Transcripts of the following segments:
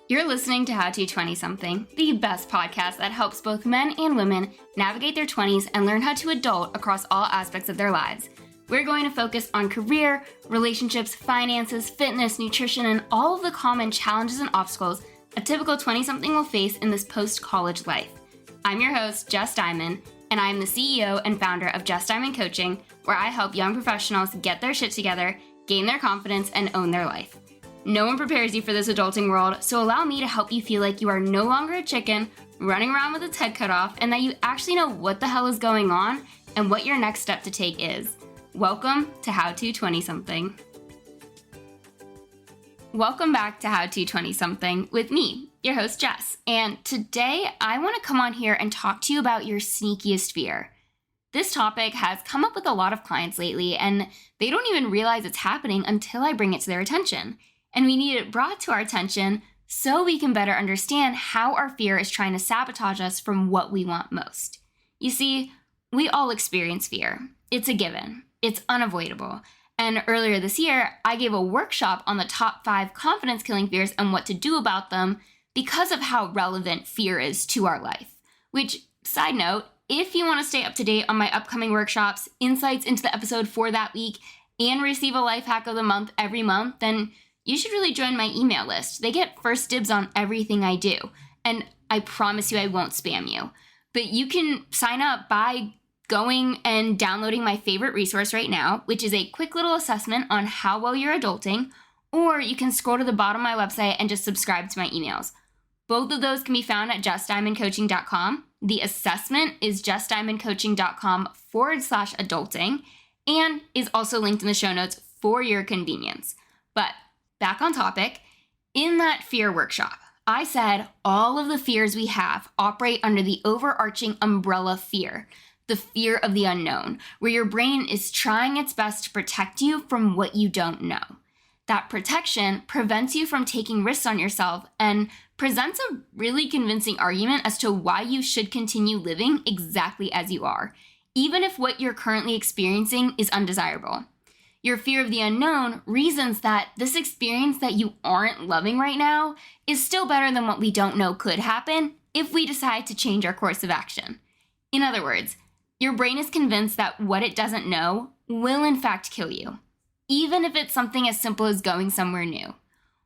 You're listening to How to 20-something, the best podcast that helps both men and women navigate their 20s and learn how to adult across all aspects of their lives. We're going to focus on career, relationships, finances, fitness, nutrition, and all of the common challenges and obstacles a typical 20-something will face in this post-college life. I'm your host, Jess Diamond, and I am the CEO and founder of Jess Diamond Coaching, where I help young professionals get their shit together, gain their confidence, and own their life. No one prepares you for this adulting world, so allow me to help you feel like you are no longer a chicken running around with its head cut off, and that you actually know what the hell is going on and what your next step to take is. Welcome to How to 20-something. Welcome back to How to 20-something with me, your host Jess. And today I want to come on here and talk to you about your sneakiest fear. This topic has come up with a lot of clients lately, and they don't even realize it's happening until I bring it to their attention. And we need it brought to our attention so we can better understand how our fear is trying to sabotage us from what we want most. You see, we all experience fear. It's a given. It's unavoidable. And earlier this year, I gave a workshop on the top 5 confidence-killing fears and what to do about them because of how relevant fear is to our life. Which, side note, if you want to stay up to date on my upcoming workshops, insights into the episode for that week, and receive a life hack of the month every month, then you should really join my email list. They get first dibs on everything I do, and I promise you I won't spam you. But you can sign up by going and downloading my favorite resource right now, which is a quick little assessment on how well you're adulting, or you can scroll to the bottom of my website and just subscribe to my emails. Both of those can be found at justdiamondcoaching.com. The assessment is justdiamondcoaching.com/adulting and is also linked in the show notes for your convenience. But back on topic, in that fear workshop, I said all of the fears we have operate under the overarching umbrella fear, the fear of the unknown, where your brain is trying its best to protect you from what you don't know. That protection prevents you from taking risks on yourself and presents a really convincing argument as to why you should continue living exactly as you are, even if what you're currently experiencing is undesirable. Your fear of the unknown reasons that this experience that you aren't loving right now is still better than what we don't know could happen if we decide to change our course of action. In other words, your brain is convinced that what it doesn't know will in fact kill you, even if it's something as simple as going somewhere new.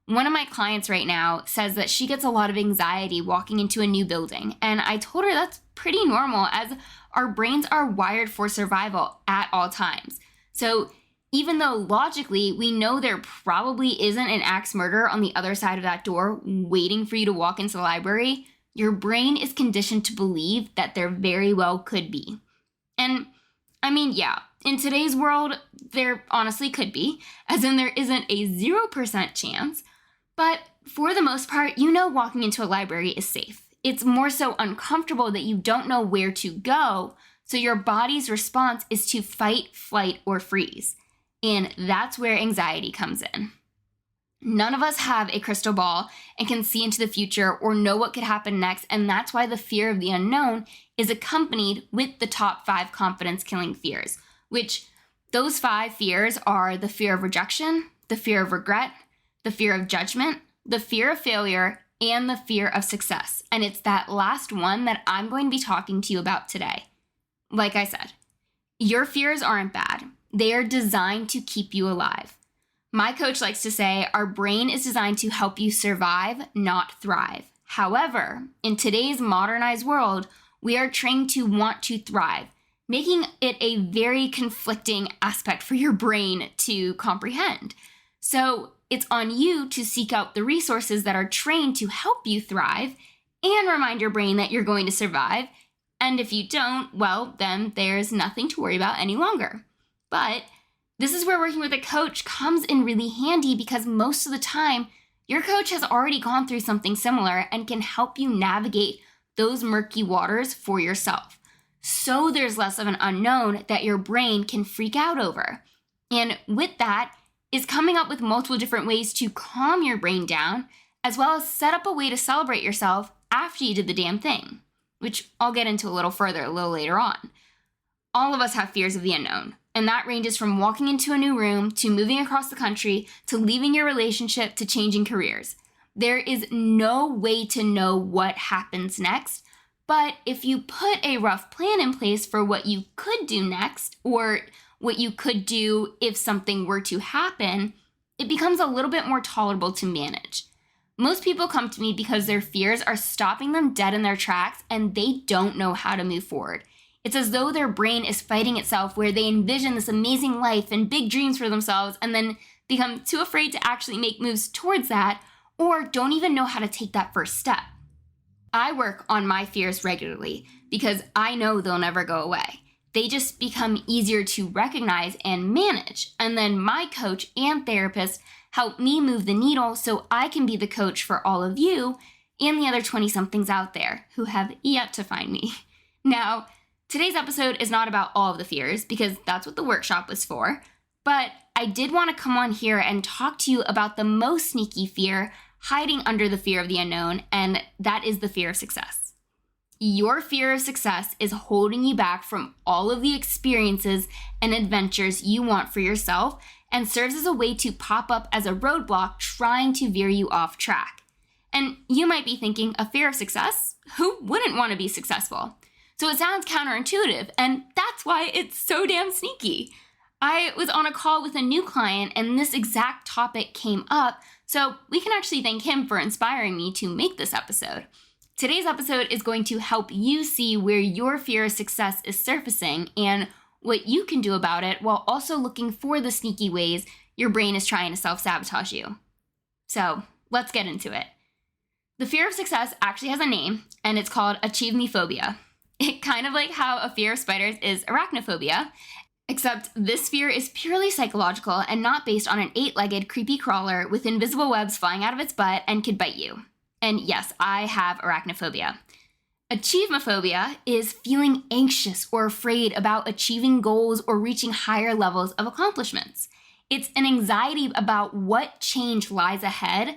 One of my clients right now says that she gets a lot of anxiety walking into a new building, and I told her that's pretty normal as our brains are wired for survival at all times. So even though logically we know there probably isn't an axe murderer on the other side of that door waiting for you to walk into the library, your brain is conditioned to believe that there very well could be. And I mean, yeah, in today's world, there honestly could be, as in there isn't a 0% chance, but for the most part, you know walking into a library is safe. It's more so uncomfortable that you don't know where to go, so your body's response is to fight, flight, or freeze. And that's where anxiety comes in. None of us have a crystal ball and can see into the future or know what could happen next, and that's why the fear of the unknown is accompanied with the top 5 confidence-killing fears, which those 5 fears are the fear of rejection, the fear of regret, the fear of judgment, the fear of failure, and the fear of success. And it's that last one that I'm going to be talking to you about today. Like I said, your fears aren't bad. They are designed to keep you alive. My coach likes to say our brain is designed to help you survive, not thrive. However, in today's modernized world, we are trained to want to thrive, making it a very conflicting aspect for your brain to comprehend. So it's on you to seek out the resources that are trained to help you thrive and remind your brain that you're going to survive. And if you don't, well, then there's nothing to worry about any longer. But this is where working with a coach comes in really handy because most of the time, your coach has already gone through something similar and can help you navigate those murky waters for yourself. So there's less of an unknown that your brain can freak out over. And with that is coming up with multiple different ways to calm your brain down, as well as set up a way to celebrate yourself after you did the damn thing, which I'll get into a little further a little later on. All of us have fears of the unknown. And that ranges from walking into a new room, to moving across the country, to leaving your relationship, to changing careers. There is no way to know what happens next, but if you put a rough plan in place for what you could do next, or what you could do if something were to happen, it becomes a little bit more tolerable to manage. Most people come to me because their fears are stopping them dead in their tracks and they don't know how to move forward. It's as though their brain is fighting itself, where they envision this amazing life and big dreams for themselves and then become too afraid to actually make moves towards that, or don't even know how to take that first step. I work on my fears regularly because I know they'll never go away. They just become easier to recognize and manage. And then my coach and therapist help me move the needle so I can be the coach for all of you and the other 20-somethings out there who have yet to find me. Now, today's episode is not about all of the fears because that's what the workshop was for, but I did want to come on here and talk to you about the most sneaky fear hiding under the fear of the unknown, and that is the fear of success. Your fear of success is holding you back from all of the experiences and adventures you want for yourself and serves as a way to pop up as a roadblock trying to veer you off track. And you might be thinking, a fear of success? Who wouldn't want to be successful? So it sounds counterintuitive, and that's why it's so damn sneaky. I was on a call with a new client and this exact topic came up, so we can actually thank him for inspiring me to make this episode. Today's episode is going to help you see where your fear of success is surfacing and what you can do about it, while also looking for the sneaky ways your brain is trying to self-sabotage you. So let's get into it. The fear of success actually has a name, and it's called achievemephobia. It kind of like how a fear of spiders is arachnophobia, except this fear is purely psychological and not based on an 8-legged creepy crawler with invisible webs flying out of its butt and could bite you. And yes, I have arachnophobia. Achievemephobia is feeling anxious or afraid about achieving goals or reaching higher levels of accomplishments. It's an anxiety about what change lies ahead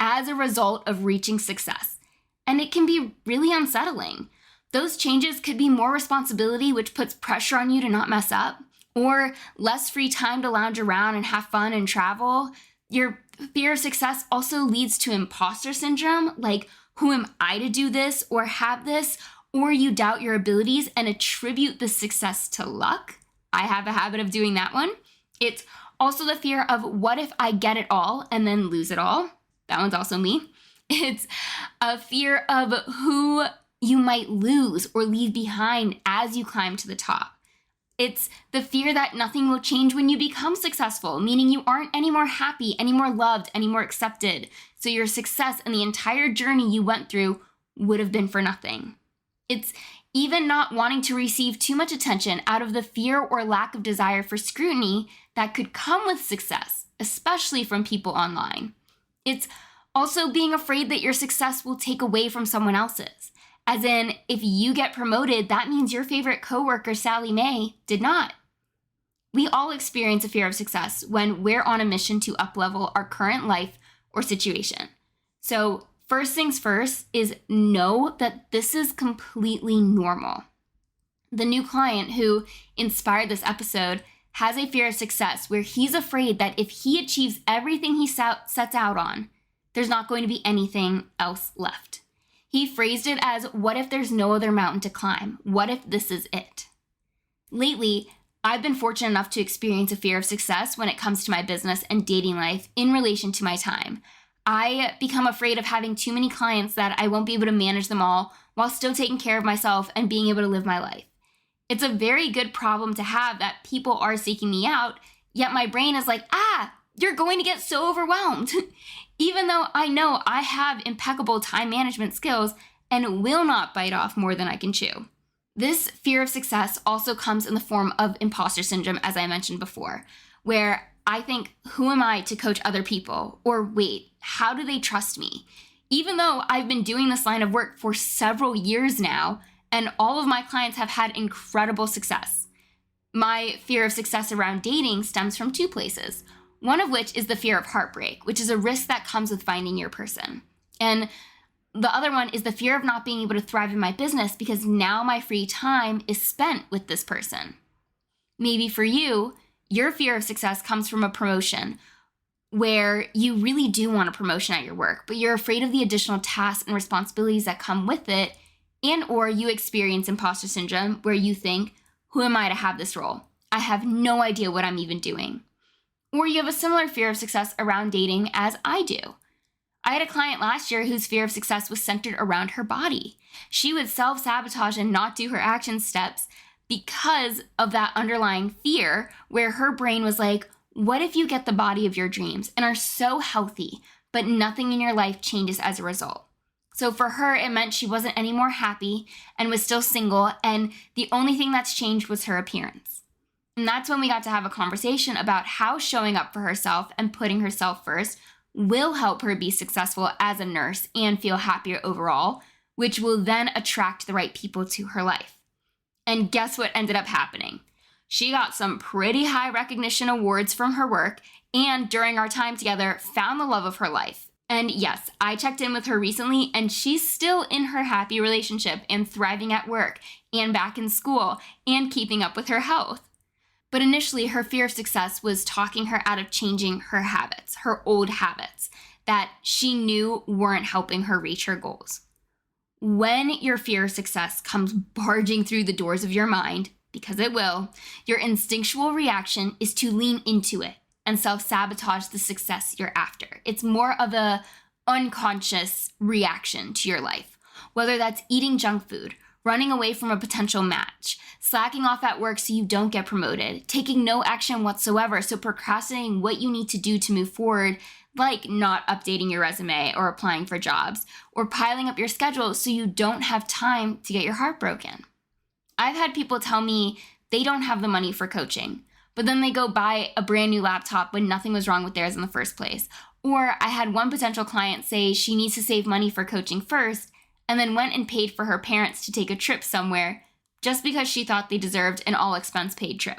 as a result of reaching success. And it can be really unsettling. Those changes could be more responsibility, which puts pressure on you to not mess up, or less free time to lounge around and have fun and travel. Your fear of success also leads to imposter syndrome, like, who am I to do this or have this? Or you doubt your abilities and attribute the success to luck. I have a habit of doing that one. It's also the fear of, what if I get it all and then lose it all? That one's also me. It's a fear of who you might lose or leave behind as you climb to the top. It's the fear that nothing will change when you become successful, meaning you aren't any more happy, any more loved, any more accepted. So your success and the entire journey you went through would have been for nothing. It's even not wanting to receive too much attention out of the fear or lack of desire for scrutiny that could come with success, especially from people online. It's also being afraid that your success will take away from someone else's. As in, if you get promoted, that means your favorite coworker, Sally Mae, did not. We all experience a fear of success when we're on a mission to uplevel our current life or situation. So first things first is know that this is completely normal. The new client who inspired this episode has a fear of success where he's afraid that if he achieves everything he sets out on, there's not going to be anything else left. He phrased it as, what if there's no other mountain to climb? What if this is it? Lately, I've been fortunate enough to experience a fear of success when it comes to my business and dating life in relation to my time. I become afraid of having too many clients that I won't be able to manage them all while still taking care of myself and being able to live my life. It's a very good problem to have that people are seeking me out, yet my brain is like, you're going to get so overwhelmed. Even though I know I have impeccable time management skills and will not bite off more than I can chew. This fear of success also comes in the form of imposter syndrome, as I mentioned before, where I think, who am I to coach other people? Or wait, how do they trust me? Even though I've been doing this line of work for several years now, and all of my clients have had incredible success. My fear of success around dating stems from two places. One of which is the fear of heartbreak, which is a risk that comes with finding your person. And the other one is the fear of not being able to thrive in my business because now my free time is spent with this person. Maybe for you, your fear of success comes from a promotion, where you really do want a promotion at your work, but you're afraid of the additional tasks and responsibilities that come with it, and or you experience imposter syndrome where you think, who am I to have this role? I have no idea what I'm even doing. Or you have a similar fear of success around dating as I do. I had a client last year whose fear of success was centered around her body. She would self-sabotage and not do her action steps because of that underlying fear where her brain was like, what if you get the body of your dreams and are so healthy, but nothing in your life changes as a result? So for her, it meant she wasn't any more happy and was still single, and the only thing that's changed was her appearance. And that's when we got to have a conversation about how showing up for herself and putting herself first will help her be successful as a nurse and feel happier overall, which will then attract the right people to her life. And guess what ended up happening? She got some pretty high recognition awards from her work, and during our time together, found the love of her life. And yes, I checked in with her recently, and she's still in her happy relationship and thriving at work and back in school and keeping up with her health. But initially, her fear of success was talking her out of changing her habits, her old habits, that she knew weren't helping her reach her goals. When your fear of success comes barging through the doors of your mind, because it will, your instinctual reaction is to lean into it and self-sabotage the success you're after. It's more of a unconscious reaction to your life, whether that's eating junk food, running away from a potential match, slacking off at work so you don't get promoted, taking no action whatsoever, so procrastinating what you need to do to move forward, like not updating your resume or applying for jobs, or piling up your schedule so you don't have time to get your heart broken. I've had people tell me they don't have the money for coaching, but then they go buy a brand new laptop when nothing was wrong with theirs in the first place. Or I had one potential client say she needs to save money for coaching first, and then went and paid for her parents to take a trip somewhere just because she thought they deserved an all-expense-paid trip.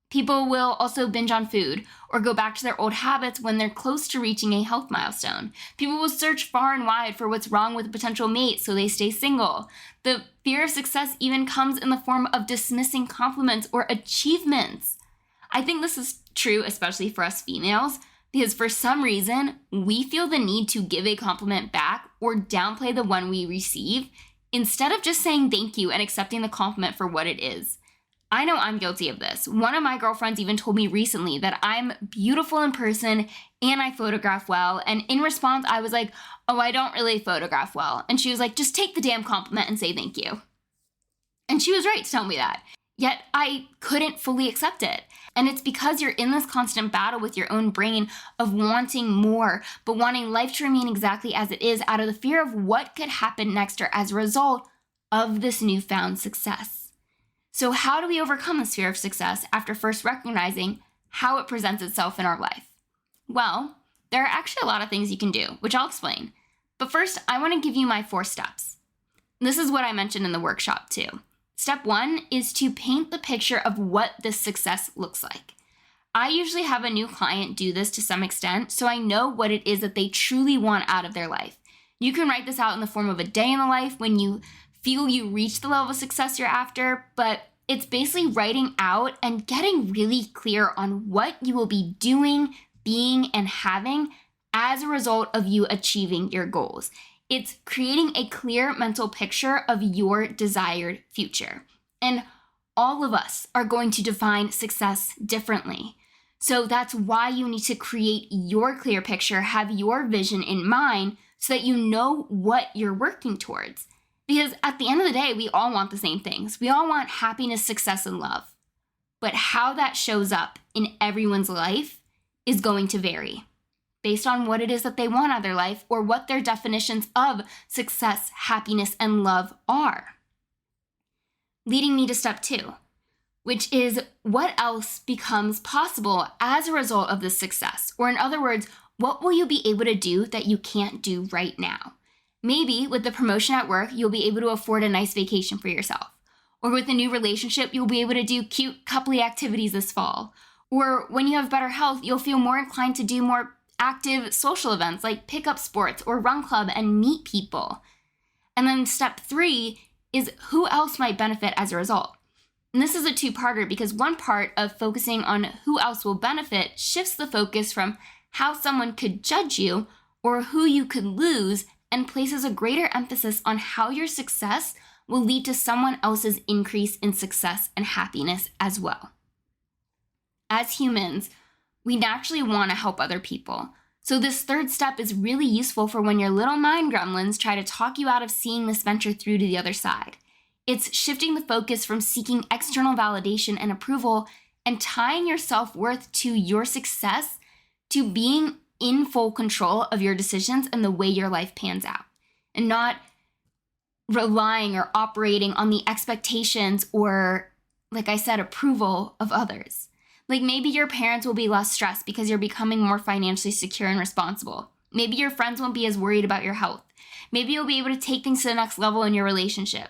People will also binge on food or go back to their old habits when they're close to reaching a health milestone. People will search far and wide for what's wrong with a potential mate so they stay single. The fear of success even comes in the form of dismissing compliments or achievements. I think this is true, especially for us females, because for some reason, we feel the need to give a compliment back or downplay the one we receive instead of just saying thank you and accepting the compliment for what it is. I know I'm guilty of this. One of my girlfriends even told me recently that I'm beautiful in person and I photograph well. And in response, I was like, oh, I don't really photograph well. And she was like, just take the damn compliment and say thank you. And she was right to tell me that. Yet I couldn't fully accept it. And it's because you're in this constant battle with your own brain of wanting more, but wanting life to remain exactly as it is out of the fear of what could happen next or as a result of this newfound success. So how do we overcome this fear of success after first recognizing how it presents itself in our life? Well, there are actually a lot of things you can do, which I'll explain. But first, I want to give you my 4 steps. This is what I mentioned in the workshop too. Step 1 is to paint the picture of what this success looks like. I usually have a new client do this to some extent, so I know what it is that they truly want out of their life. You can write this out in the form of a day in the life when you feel you reach the level of success you're after, but it's basically writing out and getting really clear on what you will be doing, being, and having as a result of you achieving your goals. It's creating a clear mental picture of your desired future. And all of us are going to define success differently. So that's why you need to create your clear picture, have your vision in mind so that you know what you're working towards. Because at the end of the day, we all want the same things. We all want happiness, success, and love. But how that shows up in everyone's life is going to vary based on what it is that they want out of their life or what their definitions of success, happiness, and love are. Leading me to step 2, which is what else becomes possible as a result of this success? Or in other words, what will you be able to do that you can't do right now? Maybe with the promotion at work, you'll be able to afford a nice vacation for yourself. Or with a new relationship, you'll be able to do cute coupley activities this fall. Or when you have better health, you'll feel more inclined to do more active social events like pickup sports or run club and meet people. And then step 3 is who else might benefit as a result. And this is a 2-parter because one part of focusing on who else will benefit shifts the focus from how someone could judge you or who you could lose, and places a greater emphasis on how your success will lead to someone else's increase in success and happiness as well. As humans, we naturally want to help other people. So this third step is really useful for when your little mind gremlins try to talk you out of seeing this venture through to the other side. It's shifting the focus from seeking external validation and approval and tying your self-worth to your success to being in full control of your decisions and the way your life pans out, and not relying or operating on the expectations or, like I said, approval of others. Like maybe your parents will be less stressed because you're becoming more financially secure and responsible. Maybe your friends won't be as worried about your health. Maybe you'll be able to take things to the next level in your relationship.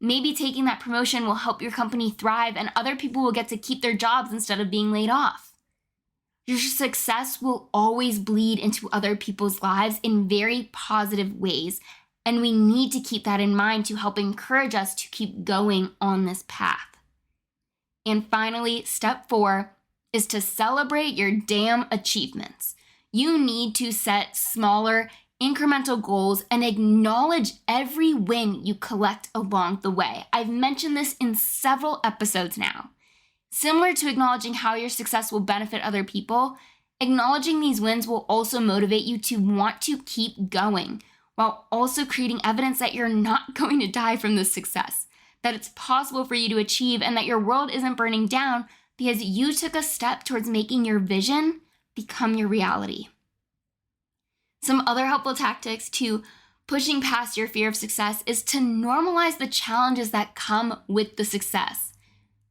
Maybe taking that promotion will help your company thrive and other people will get to keep their jobs instead of being laid off. Your success will always bleed into other people's lives in very positive ways, and we need to keep that in mind to help encourage us to keep going on this path. And finally, step 4 is to celebrate your damn achievements. You need to set smaller, incremental goals and acknowledge every win you collect along the way. I've mentioned this in several episodes now. Similar to acknowledging how your success will benefit other people, acknowledging these wins will also motivate you to want to keep going, while also creating evidence that you're not going to die from this success, that it's possible for you to achieve, and that your world isn't burning down because you took a step towards making your vision become your reality. Some other helpful tactics to pushing past your fear of success is to normalize the challenges that come with the success.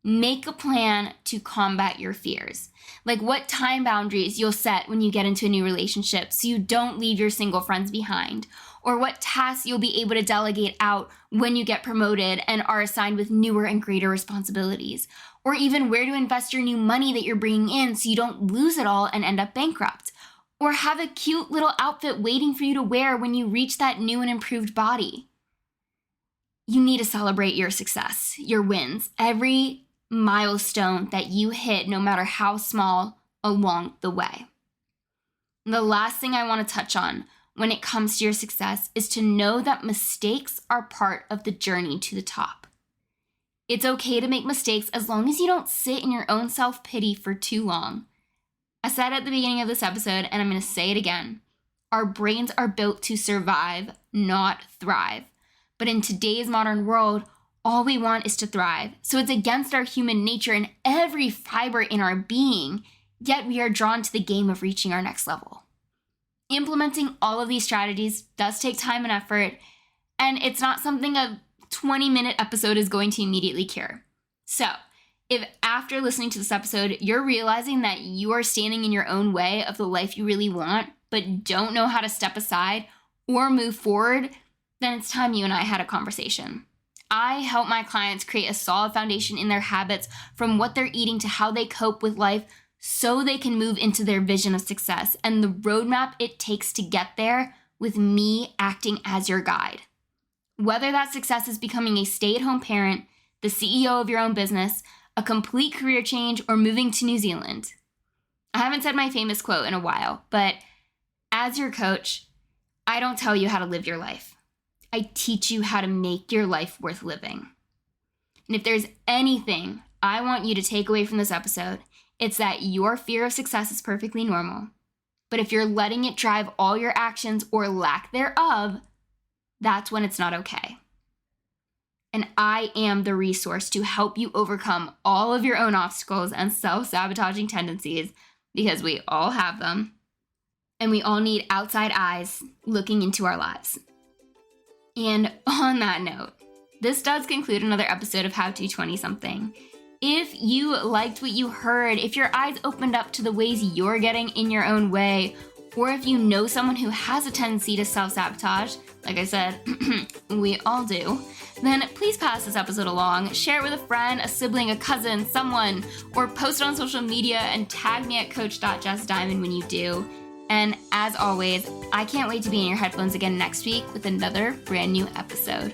Make a plan to combat your fears, like what time boundaries you'll set when you get into a new relationship so you don't leave your single friends behind, or what tasks you'll be able to delegate out when you get promoted and are assigned with newer and greater responsibilities, or even where to invest your new money that you're bringing in so you don't lose it all and end up bankrupt, or have a cute little outfit waiting for you to wear when you reach that new and improved body. You need to celebrate your success, your wins, every milestone that you hit, no matter how small, along the way. And the last thing I want to touch on when it comes to your success is to know that mistakes are part of the journey to the top. It's okay to make mistakes as long as you don't sit in your own self-pity for too long. I said at the beginning of this episode, and I'm going to say it again, our brains are built to survive, not thrive. But in today's modern world, all we want is to thrive. So it's against our human nature and every fiber in our being, yet we are drawn to the game of reaching our next level. Implementing all of these strategies does take time and effort, and it's not something a 20-minute episode is going to immediately cure. So, if after listening to this episode, you're realizing that you are standing in your own way of the life you really want, but don't know how to step aside or move forward, then it's time you and I had a conversation. I help my clients create a solid foundation in their habits, from what they're eating to how they cope with life, so they can move into their vision of success and the roadmap it takes to get there, with me acting as your guide. Whether that success is becoming a stay-at-home parent, the CEO of your own business, a complete career change, or moving to New Zealand. I haven't said my famous quote in a while, but as your coach, I don't tell you how to live your life. I teach you how to make your life worth living. And if there's anything I want you to take away from this episode, it's that your fear of success is perfectly normal. But if you're letting it drive all your actions or lack thereof, that's when it's not okay. And I am the resource to help you overcome all of your own obstacles and self-sabotaging tendencies, because we all have them, and we all need outside eyes looking into our lives. And on that note, this does conclude another episode of How to 20-something. If you liked what you heard, if your eyes opened up to the ways you're getting in your own way, or if you know someone who has a tendency to self-sabotage, like I said, we all do, then please pass this episode along, share it with a friend, a sibling, a cousin, someone, or post it on social media and tag me at coach.jessdiamond when you do. And as always, I can't wait to be in your headphones again next week with another brand new episode.